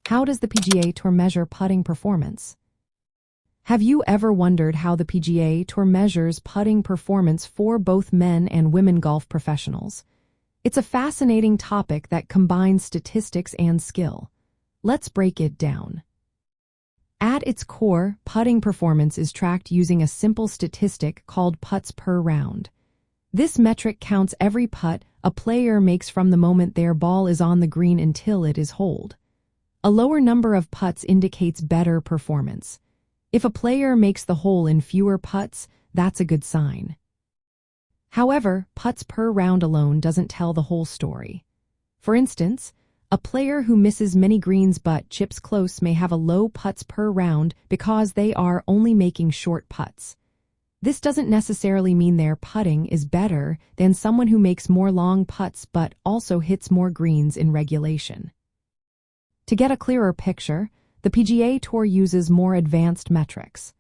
How does the PGA Tour measure putting performance? Have you ever wondered how the PGA Tour measures putting performance for both men and women golf professionals? It's a fascinating topic that combines statistics and skill. Let's break it down. At its core, putting performance is tracked using a simple statistic called putts per round. This metric counts every putt a player makes from the moment their ball is on the green until it is holed. A lower number of putts indicates better performance. If a player makes the hole in fewer putts, that's a good sign. However, putts per round alone doesn't tell the whole story. For instance, a player who misses many greens but chips close may have a low putts per round because they are only making short putts. This doesn't necessarily mean their putting is better than someone who makes more long putts but also hits more greens in regulation. To get a clearer picture, the PGA Tour uses more advanced metrics.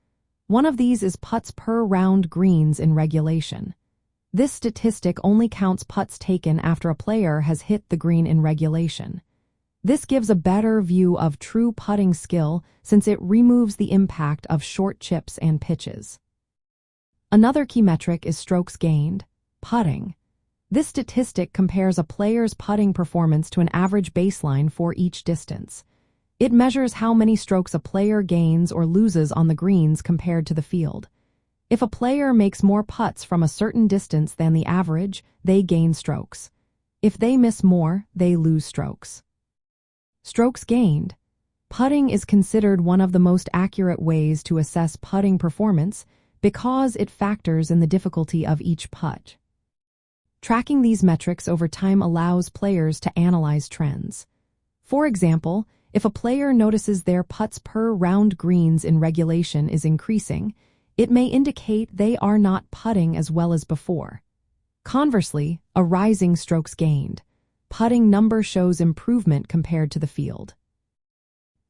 One of these is putts per round greens in regulation. This statistic only counts putts taken after a player has hit the green in regulation. This gives a better view of true putting skill since it removes the impact of short chips and pitches. Another key metric is strokes gained, putting. This statistic compares a player's putting performance to an average baseline for each distance. It measures how many strokes a player gains or loses on the greens compared to the field. If a player makes more putts from a certain distance than the average, they gain strokes. If they miss more, they lose strokes. Strokes gained. Putting is considered one of the most accurate ways to assess putting performance because it factors in the difficulty of each putt. Tracking these metrics over time allows players to analyze trends. For example, if a player notices their putts per round greens in regulation is increasing, it may indicate they are not putting as well as before. Conversely, a rising strokes gained putting number shows improvement compared to the field.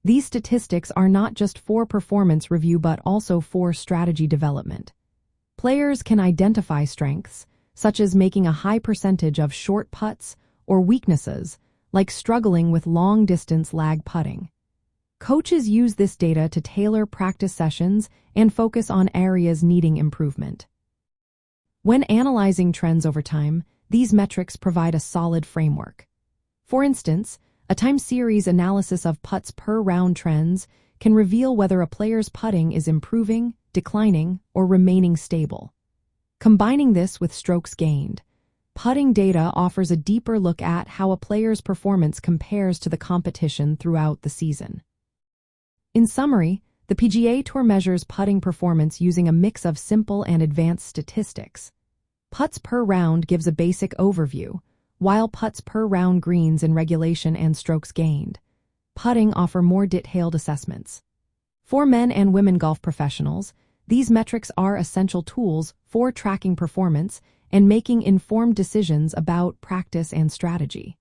These statistics are not just for performance review but also for strategy development. Players can identify strengths, such as making a high percentage of short putts, or weaknesses, like struggling with long-distance lag putting. Coaches use this data to tailor practice sessions and focus on areas needing improvement. When analyzing trends over time, these metrics provide a solid framework. For instance, a time series analysis of putts per round trends can reveal whether a player's putting is improving, declining, or remaining stable. Combining this with strokes gained, putting data offers a deeper look at how a player's performance compares to the competition throughout the season. In summary, the PGA Tour measures putting performance using a mix of simple and advanced statistics. Putts per round gives a basic overview, while putts per round greens in regulation and strokes gained. Putting offer more detailed assessments. For men and women golf professionals, these metrics are essential tools for tracking performance and making informed decisions about practice and strategy.